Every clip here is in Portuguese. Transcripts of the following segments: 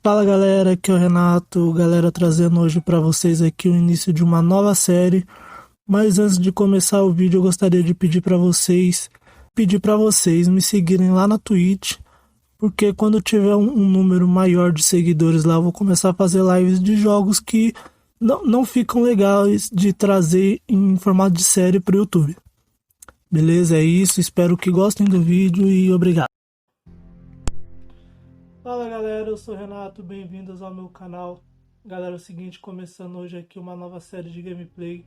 Fala galera, aqui é o Renato, galera, trazendo hoje para vocês aqui o início de uma nova série. Mas antes de começar o vídeo, eu gostaria de pedir para vocês me seguirem lá na Twitch, porque quando tiver um número maior de seguidores lá, eu vou começar a fazer lives de jogos que não ficam legais de trazer em formato de série pro YouTube. Beleza? É isso, espero que gostem do vídeo e obrigado. Fala galera, eu sou o Renato, bem-vindos ao meu canal. Galera, é o seguinte, começando hoje aqui uma nova série de gameplay,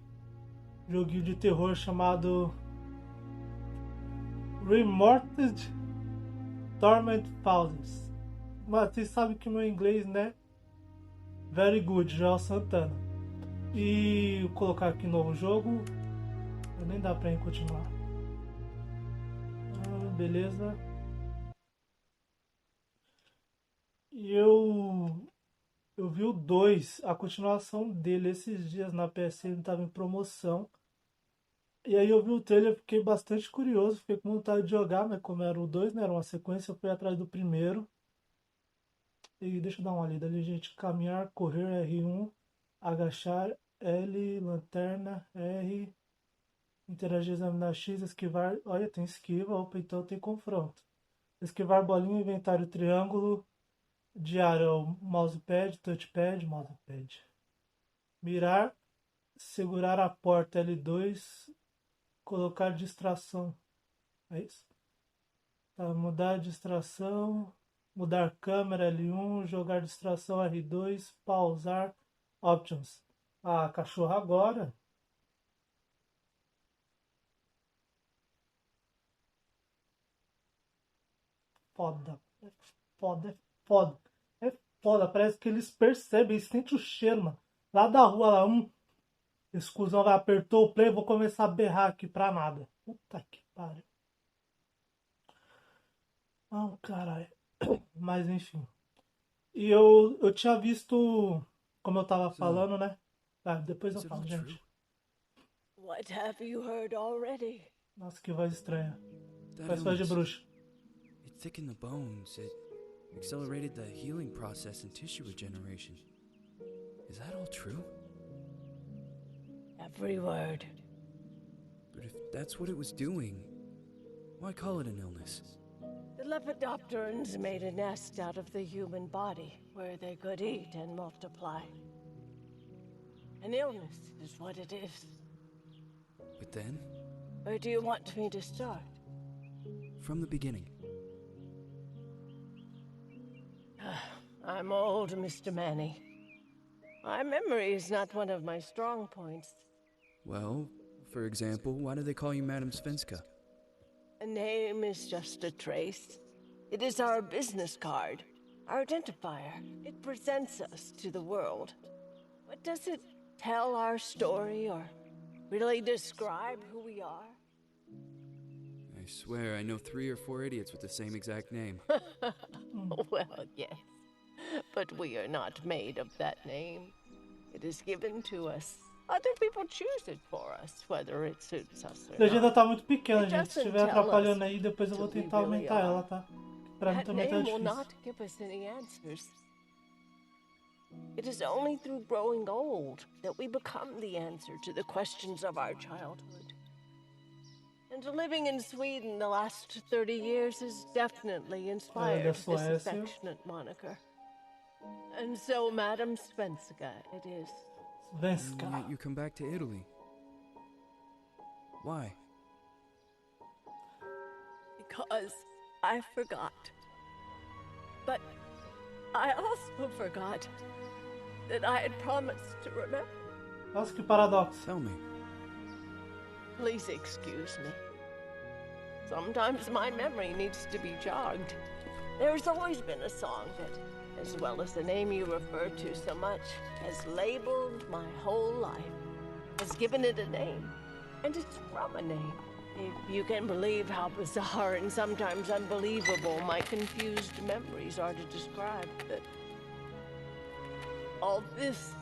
joguinho de terror chamado Remothered, Tormented Fathers. Mas vocês sabem que meu inglês, né? Very good, Joel Santana. E vou colocar aqui novo jogo. Nem dá pra continuar. Beleza. E eu vi o 2, a continuação dele, esses dias na PSN, estava em promoção. E aí eu vi o trailer, fiquei bastante curioso, fiquei com vontade de jogar, mas como era o 2, né, era uma sequência, eu fui atrás do primeiro. E deixa eu dar uma lida ali, gente. Caminhar, correr, R1, agachar, L, lanterna, R, interagir, examinar X, esquivar, olha, tem esquiva, opa, então tem confronto. Esquivar bolinha, inventário, triângulo, diário, mousepad, touchpad, mousepad. Mirar, segurar a porta, L2, colocar distração. É isso? Tá, mudar distração, mudar câmera, L1, jogar distração, R2, pausar, options. Ah, cachorro agora. Foda, é foda, é foda. É foda, parece que eles percebem, eles sentem o cheiro, mano. Lá da rua, lá, esse cuzão vai apertou o play, vou começar a berrar aqui pra nada. Puta que pariu. Ah, caralho. Mas enfim. E eu tinha visto, como eu tava falando, né? Ah, depois eu falo, gente. What have you heard already? Nossa, que voz estranha. Parece voz de bruxa. It thickened the bones. It accelerated the healing process and tissue regeneration. Is that all true? Every word. But if that's what it was doing, why call it an illness? The Lepidopterans made a nest out of the human body where they could eat and multiply. An illness is what it is. But then, Where do you want me to start? from the beginning. I'm old, Mr. Manny. My memory is not one of my strong points. Well, for example, why do they call you Madam Svenska? A name is just a trace. It is our business card, our identifier. It presents us to the world. But does it tell our story or really describe who we are? I swear I know 3 or 4 idiots with the same exact name. Well, yes. But we are not made of that name. It is given to us. Other people choose it for us, whether it suits us or A legenda not. tá muito pequena, gente. Se estiver atrapalhando aí, depois eu vou tentar aumentar ela, tá? Pra mim That também tá name will difícil. not give us any answers. It is only through growing old that we become the answer to the questions of our childhood. And living in Sweden the last 30 years has definitely inspired this affectionate moniker. And so, Madam Svenska, it is. And Svenska. yet you come back to Italy. Why? Because I forgot. But I also forgot that I had promised to remember. Nossa, que paradoxo. Tell me. Please excuse me. Sometimes my memory needs to be jogged. There's always been a song that, as well as the name you refer to so much, has labeled my whole life, has given it a name, and it's from a name. If you can believe how bizarre and sometimes unbelievable my confused memories are to describe that all this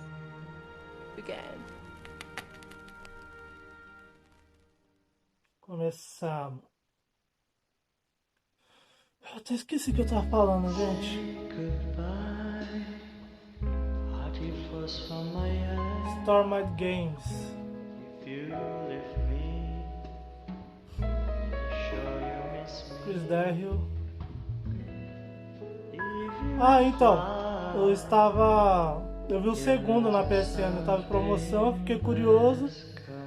began. Começamos. Eu até esqueci o que eu tava falando, gente. Tormented Games. Chris Derrill. Ah, então, eu vi o segundo na PSN, eu tava em promoção, fiquei curioso,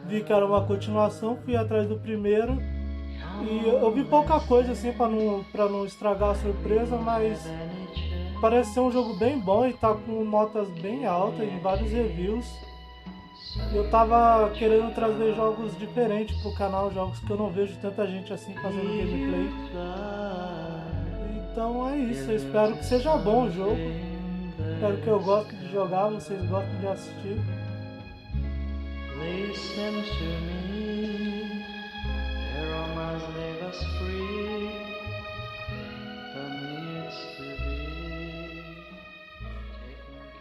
vi que era uma continuação, fui atrás do primeiro e eu vi pouca coisa assim pra não estragar a surpresa, mas parece ser um jogo bem bom e tá com notas bem altas em vários reviews. Eu tava querendo trazer jogos diferentes pro canal, jogos que eu não vejo tanta gente assim fazendo gameplay. Então é isso, eu espero que seja bom o jogo. Espero que eu goste de jogar, vocês gostem de assistir. Listen to me, there are must leave us free. Permits to be taken care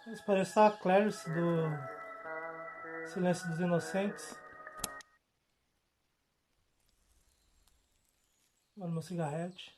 of. Isso parece a Clarice do Silêncio dos Inocentes. Mano, meu cigarrete.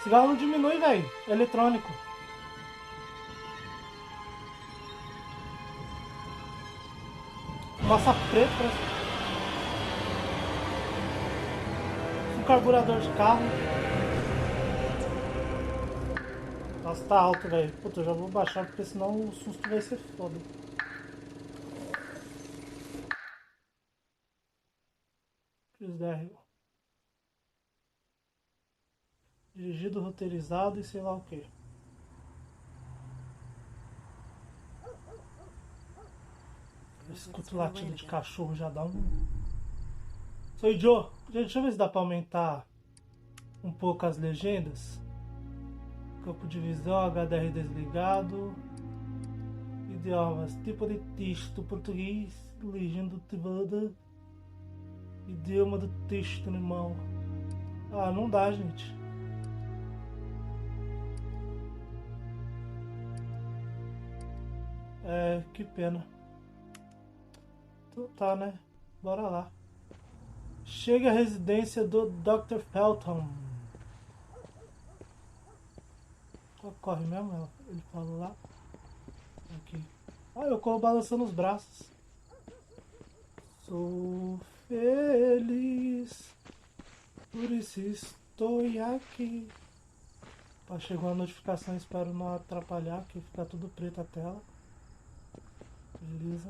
Cigarro não diminui, velho. É eletrônico. Fumaça preta, parece um carburador de carro. Nossa, tá alto, velho. Puta, eu já vou baixar porque senão o susto vai ser foda. Chris Derrill. Dirigido, roteirizado e sei lá o que. Eu escuto o latido de cachorro, já dá um... Sou Joe. Gente, deixa eu ver se dá pra aumentar um pouco as legendas. Campo de visão, HDR desligado. Idiomas, tipo de texto, português, legenda ativada. Idioma do texto animal. Ah, não dá, gente. É, que pena. Então tá, né? Bora lá. Chega à residência do Dr. Felton. Corre mesmo? Ele falou lá. Aqui. Ah, eu corro balançando os braços. Sou feliz, por isso estou aqui. Tá, chegou a notificação, espero não atrapalhar, que fica tudo preto a tela. Beleza.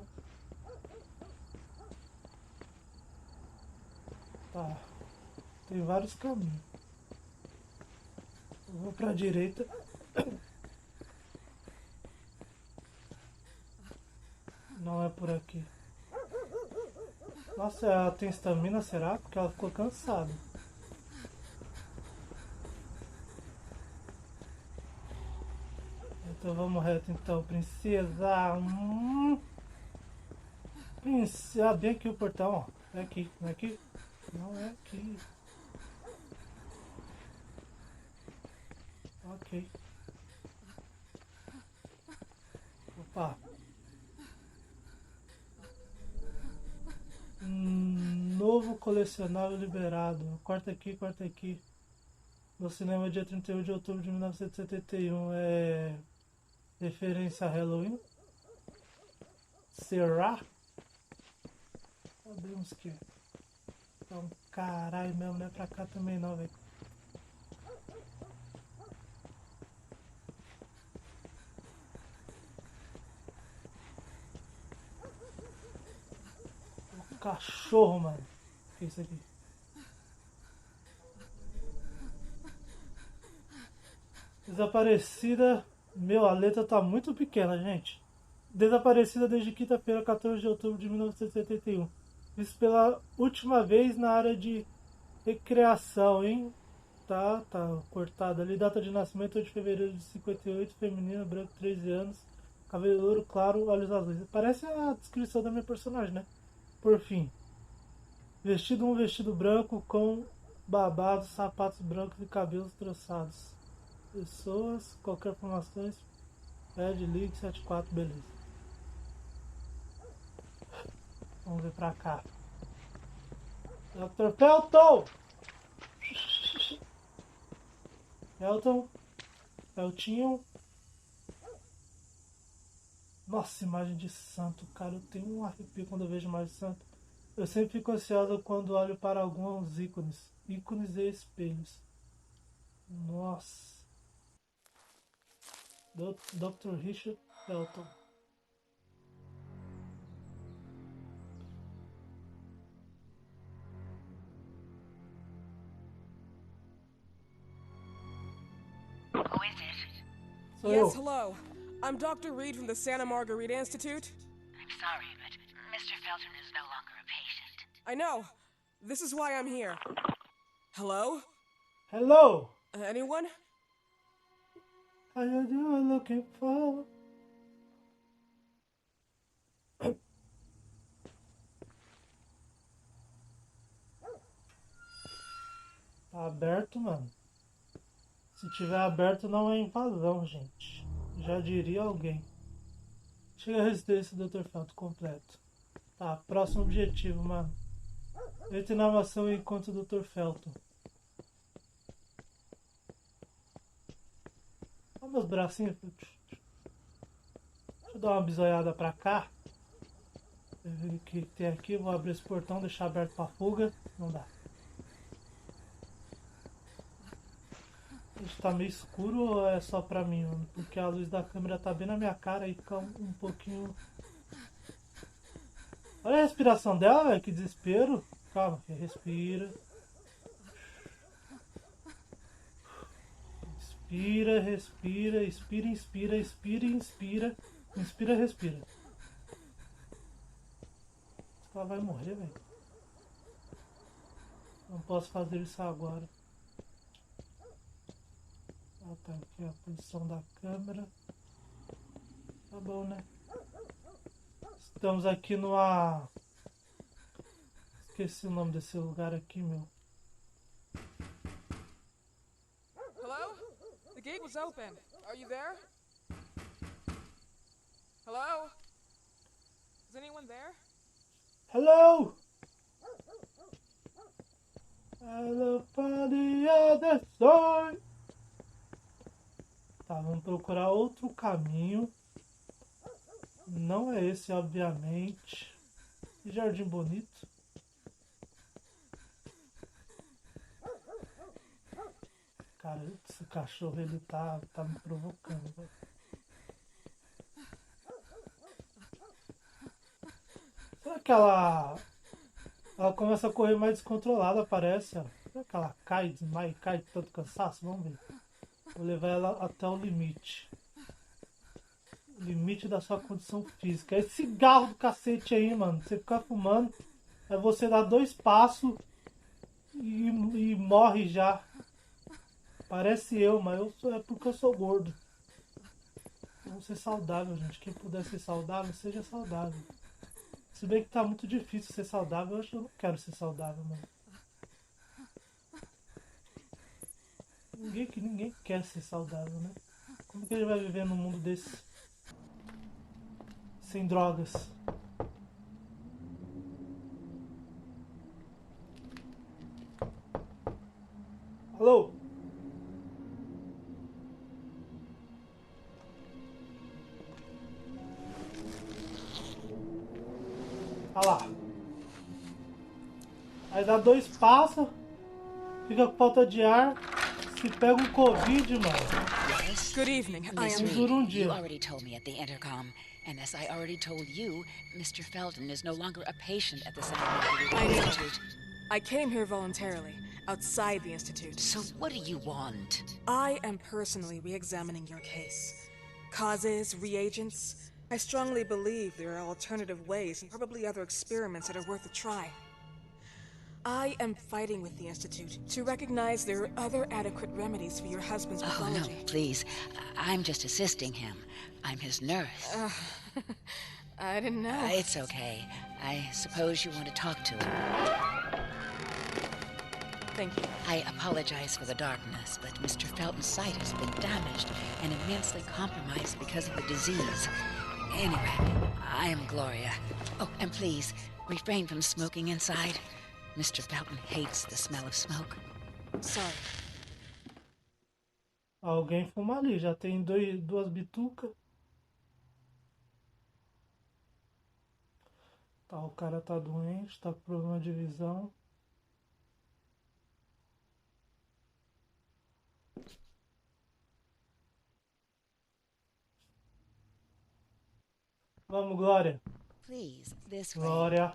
Tá. Tem vários caminhos. Eu vou pra direita. Não é por aqui. Nossa, ela tem estamina, será? Porque ela ficou cansada. Então vamos reto então, princesa. Princesa, bem aqui o portão, ó. É aqui, não é aqui? Não é aqui. Ok. Opa. Novo colecionável liberado. Corta aqui, corta aqui. No cinema dia 31 de outubro de 1971. É referência a Halloween? Será? Sabemos que então, caralho mesmo, não é pra cá também não, velho. O cachorro, mano. O que é isso aqui? Desaparecida. Meu, a letra tá muito pequena, gente. Desaparecida desde quinta-feira, 14 de outubro de 1971. Isso pela última vez na área de recreação, hein? Tá cortada ali. Data de nascimento 8 de fevereiro de 58, feminina, branco, 13 anos, cabelo louro claro, olhos azuis. Parece a descrição da minha personagem, né? Por fim, um vestido branco com babados, sapatos brancos e cabelos trançados. Pessoas, qualquer informações, pede, ligue, 74, beleza. Vamos ver pra cá. Dr. Felton! Feltinho. Nossa, imagem de santo, cara. Eu tenho um arrepio quando eu vejo imagem de santo. Eu sempre fico ansiosa quando olho para alguns ícones. Ícones e espelhos. Nossa. Dr. Richard Felton. Who is it? Sou Yes, eu. hello. I'm Dr. Reed from the Santa Margarita Institute. I'm sorry, but Mr. Felton is no longer a patient. I know. This is why I'm here. Hello? Hello! Anyone? How you doing looking for? Tá aberto, mano. Se tiver aberto não é invasão, gente. Já diria alguém. Chega a residência do Dr. Felton completo. Tá, próximo objetivo, mano. Entre na mansão e encontre o Dr. Felton. Olha meus bracinhos. Deixa eu dar uma bisoiada pra cá. Ver o que tem aqui. Vou abrir esse portão, deixar aberto pra fuga. Não dá. Tá meio escuro ou é só pra mim, mano? Porque a luz da câmera tá bem na minha cara e fica um pouquinho... Olha a respiração dela, velho, que desespero. Calma, filho, respira. Inspira, respira, expira, inspira, expira, inspira. Inspira, respira. Ela vai morrer, velho. Não posso fazer isso agora. Tá aqui a posição da câmera. Tá bom, né? Estamos aqui numa... Esqueci o nome desse lugar aqui, meu. Hello? The gate was open. Are you there? Hello? Is anyone there? Hello! Hello for the other side. Tá, vamos procurar outro caminho. Não é esse, obviamente. Que jardim bonito. Cara, esse cachorro, ele tá me provocando, velho. Será que ela começa a correr mais descontrolada, parece? Ó. Será que ela cai, desmaia, cai de tanto cansaço? Vamos ver. Vou levar ela até o limite. O limite da sua condição física. É esse cigarro do cacete aí, mano. Você ficar fumando, aí você dá 2 passos e morre já. Parece eu, mas é porque eu sou gordo. Vamos ser saudável, gente. Quem puder ser saudável, seja saudável. Se bem que tá muito difícil ser saudável, eu acho que eu não quero ser saudável, mano. Ninguém quer ser saudável, né? Como que ele vai viver num mundo desse? Sem drogas. Alô? Olha lá. Aí dá 2 passos, fica com falta de ar, se pega um Covid, mano. Yes? Good evening. I Miss am... Reed, Dura dia. you already told me at the intercom, and as I already told you, Mr. Felton is no longer a patient at the Santa Margarita I know. Institute. I came here voluntarily. outside the Institute. So what do you want? I am personally re-examining your case. Causes, reagents. I strongly believe there are alternative ways and probably other experiments that are worth a try. I am fighting with the Institute to recognize there are other adequate remedies for your husband's Oh, pathology. no, please. I'm just assisting him. I'm his nurse. I didn't know. It's okay. I suppose you want to talk to him. Thank you. I apologize for the darkness, but Mr. Felton's sight has been damaged and immensely compromised because of the disease. Anyway, I am Gloria. Oh, and please, refrain from smoking inside. Mr. Felton hates the smell of smoke. Sorry. Alguém fuma ali, já tem duas bitucas. Tá, o cara tá doente, tá com problema de visão. Vamos, Glória. Please, this way. Glória.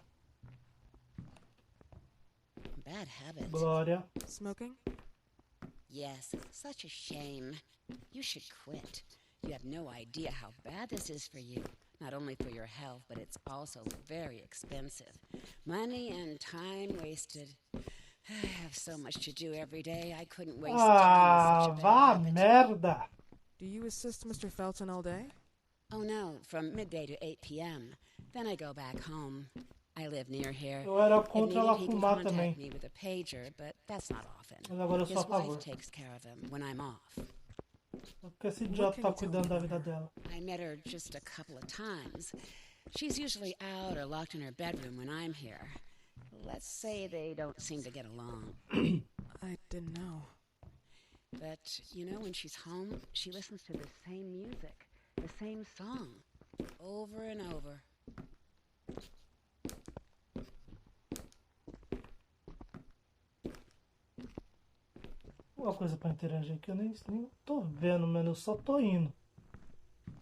Bad habit. Glória. Smoking? Yes, such a shame. You should quit. You have no idea how bad this is for you. Not only for your health, but it's also very expensive. Money and time wasted. I have so much to do every day. I couldn't waste time with such a Vá bad habit. merda. Do you assist Mr. Felton all day? Oh no, from midday to 8 p.m. Then I go back home. I live near here. Eu era If contra needed, ela he can fumar contact também. me with a pager, but that's not often. Mas agora eu His sou a favor. wife takes care of him when I'm off. Porque esse idiota tá cuidando da vida dela. I met her just a couple of times. She's usually out or locked in her bedroom when I'm here. Let's say they don't seem to get along. I didn't know. But, you know, when she's home, she listens to the same music, the same song, over and over. Uma coisa pra interagir aqui, eu nem tô vendo, mano, eu só tô indo.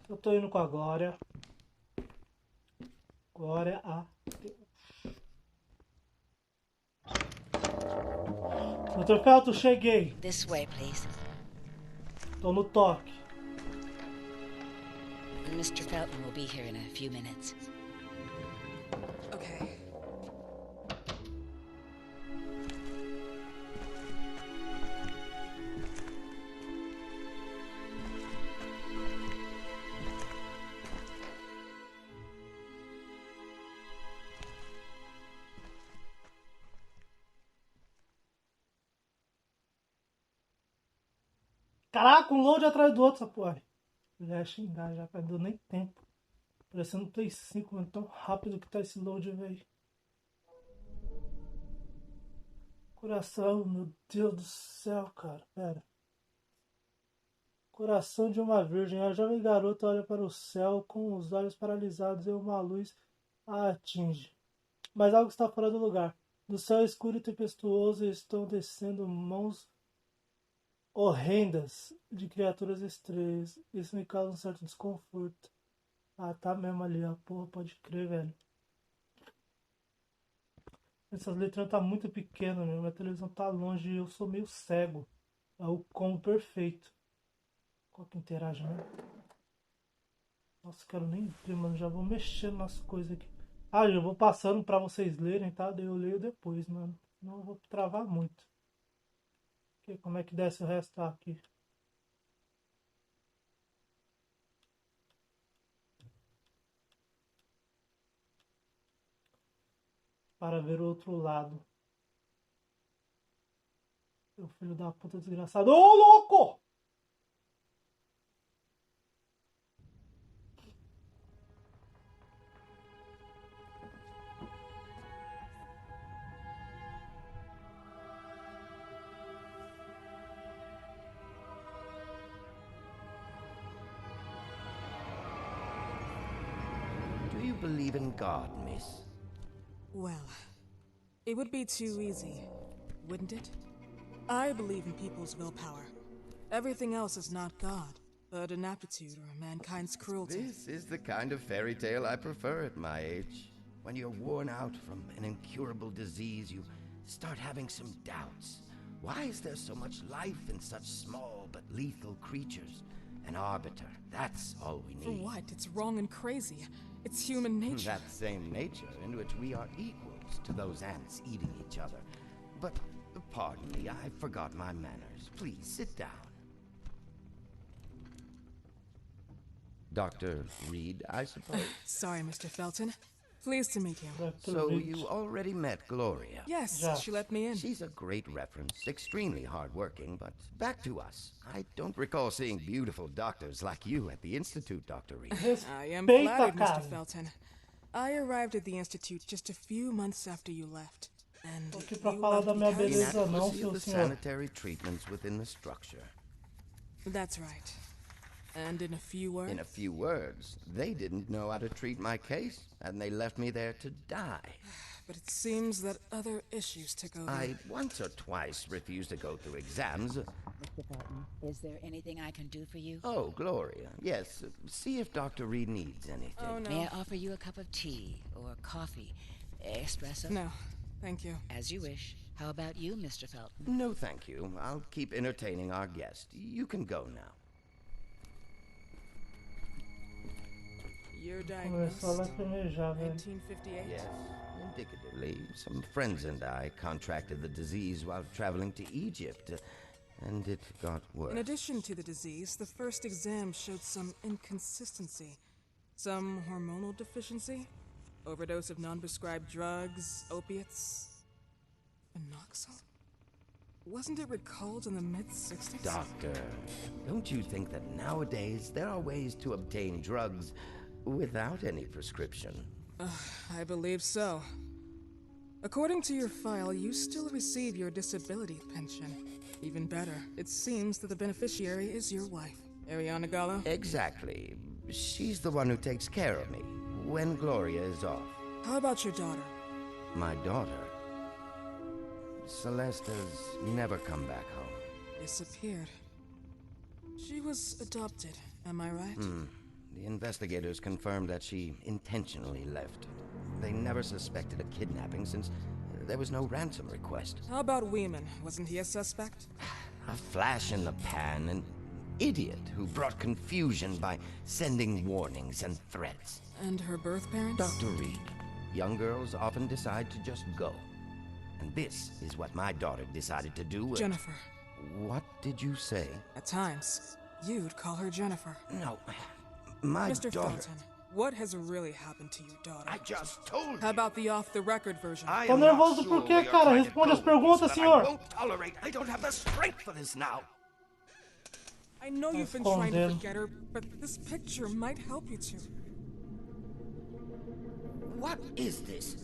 Eu tô indo com a Glória. Glória a Deus. Dr. Felton, cheguei. This way, please. Tô no toque. Mr. Felton will be here in a few minutes. Okay. Caraca, um load atrás do outro, essa porra. Já ia xingar, já não deu nem tempo. Parecendo um Play 5, mano. Tão rápido que tá esse load, velho. Coração, meu Deus do céu, cara. Pera. Coração de uma virgem. A jovem garota olha para o céu com os olhos paralisados e uma luz a atinge. Mas algo está fora do lugar. Do céu escuro e tempestuoso estão descendo mãos horrendas de criaturas estranhas. Isso me causa um certo desconforto. Ah, tá mesmo ali, a porra, pode crer, velho. Essas letras tá muito pequenas, né? Minha televisão tá longe e eu sou meio cego. É o combo perfeito. Qual que interage, né? Nossa, quero nem ver, mano. Já vou mexendo nas coisas aqui. Ah, eu vou passando pra vocês lerem, tá? Daí eu leio depois, mano. Senão eu vou travar muito. Como é que desce o resto aqui? Para ver o outro lado. Seu filho da puta desgraçado. Ô, louco! Do you believe in God, miss? Well, it would be too easy, wouldn't it? I believe in people's willpower. Everything else is not God, but an aptitude or mankind's cruelty. This is the kind of fairy tale I prefer at my age. When you're worn out from an incurable disease, you start having some doubts. Why is there so much life in such small but lethal creatures? An arbiter, that's all we need. For what? It's wrong and crazy. It's human nature. That same nature in which we are equals to those ants eating each other. But, pardon me, I forgot my manners. Please, sit down. Dr. Reed, I suppose? Sorry, Mr. Felton. Pleased to meet you. So you already met Gloria? Yes, Yeah. she let me in. She's a great reference, extremely hardworking, but back to us. I don't recall seeing beautiful doctors like you at the Institute, Dr. Reed. I am Respeita, flattered, Mr. cara. Felton. I arrived at the Institute just a few months after you left. And Tô aqui pra you falar left da minha because- beleza não, Inadequacy seu of the senhor. sanitary treatments within the structure. That's right. And in a few words... In a few words, they didn't know how to treat my case, and they left me there to die. But it seems that other issues took over. I once or twice refused to go through exams. Mr. Felton, is there anything I can do for you? Oh, Gloria, yes. See if Dr. Reed needs anything. Oh, no. May I offer you a cup of tea or coffee? Espresso? No, thank you. As you wish. How about you, Mr. Felton? No, thank you. I'll keep entertaining our guest. You can go now. You're diagnosed Começou a lacrimejar, velho. 1958. Yes. Indicatively, some friends and I contracted the disease while traveling to Egypt, and it got worse. In addition to the disease, the first exam showed some inconsistency. Some hormonal deficiency, overdose of non-prescribed drugs, opiates, phenoxyl. Wasn't it recalled in the mid-60s? Doctor, don't you think that nowadays there are ways to obtain drugs without any prescription? I believe so. According to your file, you still receive your disability pension. Even better, it seems that the beneficiary is your wife, Ariana Gallo. Exactly. She's the one who takes care of me when Gloria is off. How about your daughter? My daughter, Celeste, has never come back home. Disappeared. She was adopted, am I right? The investigators confirmed that she intentionally left. They never suspected a kidnapping since there was no ransom request. How about Weeman? Wasn't he a suspect? A flash in the pan, an idiot who brought confusion by sending warnings and threats. And her birth parents? Dr. Reed, young girls often decide to just go. And this is what my daughter decided to do. Jennifer. What did you say? At times, you'd call her Jennifer. No, my Mr. daughter. Felton, what has really happened to your daughter? I just told you. How about the off-the-record version? I Tô am not nervoso sure por quê, where you're cara? trying to Responde as go with perguntas, this, but senhor. I won't tolerate. I don't have the strength for this now. I know you've been trying to Escondendo. forget her, but this picture might help you to. What is this?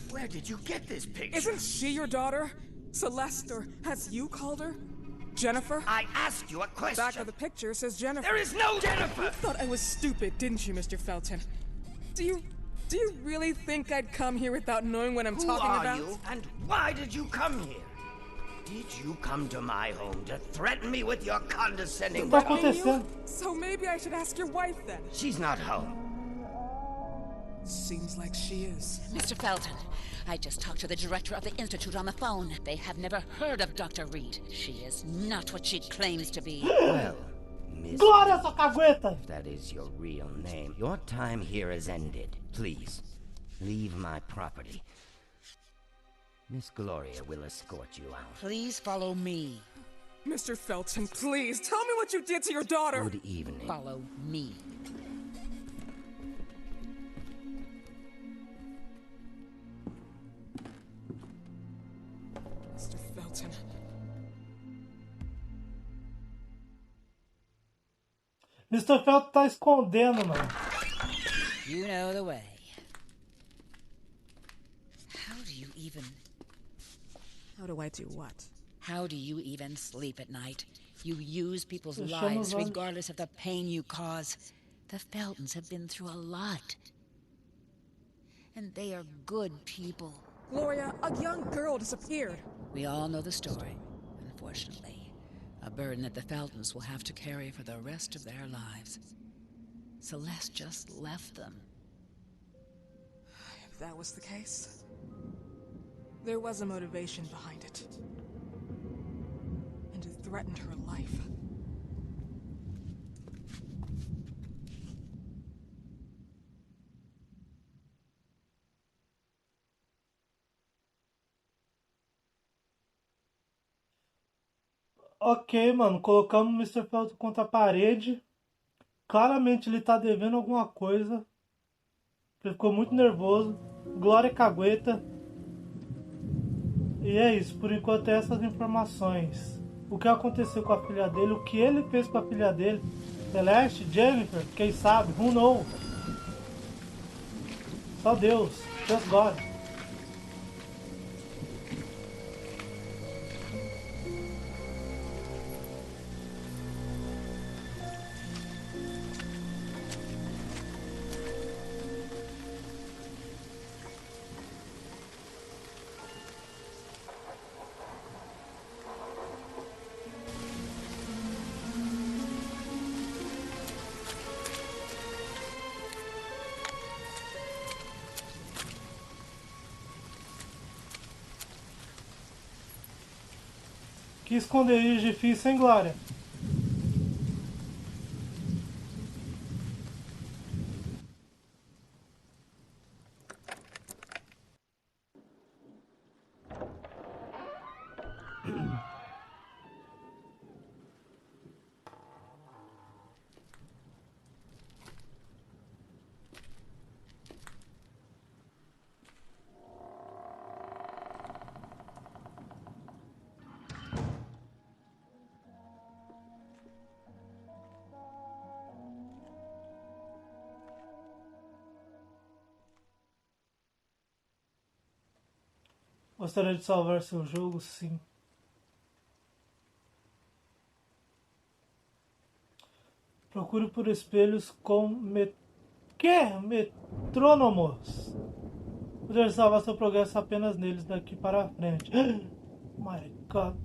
Where did you get this picture? Isn't she your daughter? Celeste, or as you called her? Jennifer? I asked you a question. Back of the picture says Jennifer. There is no Jennifer. Thought I was stupid, didn't you, Mr. Felton? Do you really think I'd come here without knowing what I'm Who talking are about? you, and why did you come here? Did you come to my home to threaten me with your condescending Tá tongue? acontecendo? So maybe I should ask your wife then. She's not home. Seems like she is. Mr. Felton, I just talked to the director of the Institute on the phone. They have never heard of Dr. Reed. She is not what she claims to be. Well, Miss, Glória, sua cagueta! if that is your real name, your time here has ended. Please, leave my property. Miss Gloria will escort you out. Please follow me. Mr. Felton, please, tell me what you did to your daughter! Good evening. Follow me. Mr. Felton. Mr. Felton tá escondendo, mano. You know the way. How do you even... How do I do what? How do you even sleep at night? You use people's Fechamos lives olhos. regardless of the pain you cause. The Feltons have been through a lot. And they are good people. Gloria, a young girl disappeared. We all know the story, unfortunately. A burden that the Feltons will have to carry for the rest of their lives. Celeste just left them. If that was the case, There was a motivation behind it. And it threatened her life. Ok, mano, colocamos o Mr. Felton contra a parede. Claramente ele tá devendo alguma coisa. Ele ficou muito nervoso. Glória cagueta. E é isso, por enquanto é essas informações. O que aconteceu com a filha dele, o que ele fez com a filha dele. Celeste, Jennifer, quem sabe, who knows? Só Deus, just God. Que esconderijo difícil, hein, Glória? Gostaria de salvar seu jogo, sim. Procure por espelhos com metrônomos. Poder salvar seu progresso apenas neles daqui para frente. My God.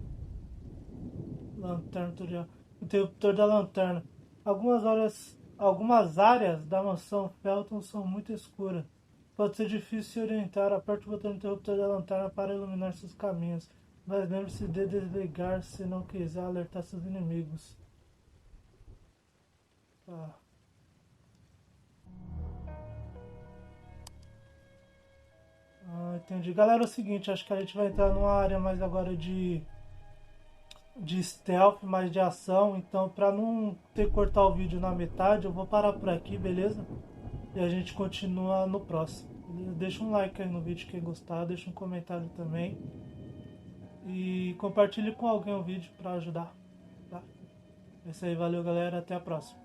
Lanterna tutorial. Interruptor da lanterna. Algumas áreas da mansão Felton são muito escuras. Pode ser difícil se orientar. Aperte o botão do interruptor da lanterna para iluminar seus caminhos. Mas lembre-se de desligar se não quiser alertar seus inimigos. Tá. Entendi. Galera, é o seguinte, acho que a gente vai entrar numa área mais agora de stealth, mais de ação. Então, pra não ter que cortar o vídeo na metade, eu vou parar por aqui, beleza? E a gente continua no próximo. Beleza? Deixa um like aí no vídeo quem gostar, deixa um comentário também. E compartilhe com alguém o vídeo pra ajudar. Tá? É isso aí, valeu galera, até a próxima.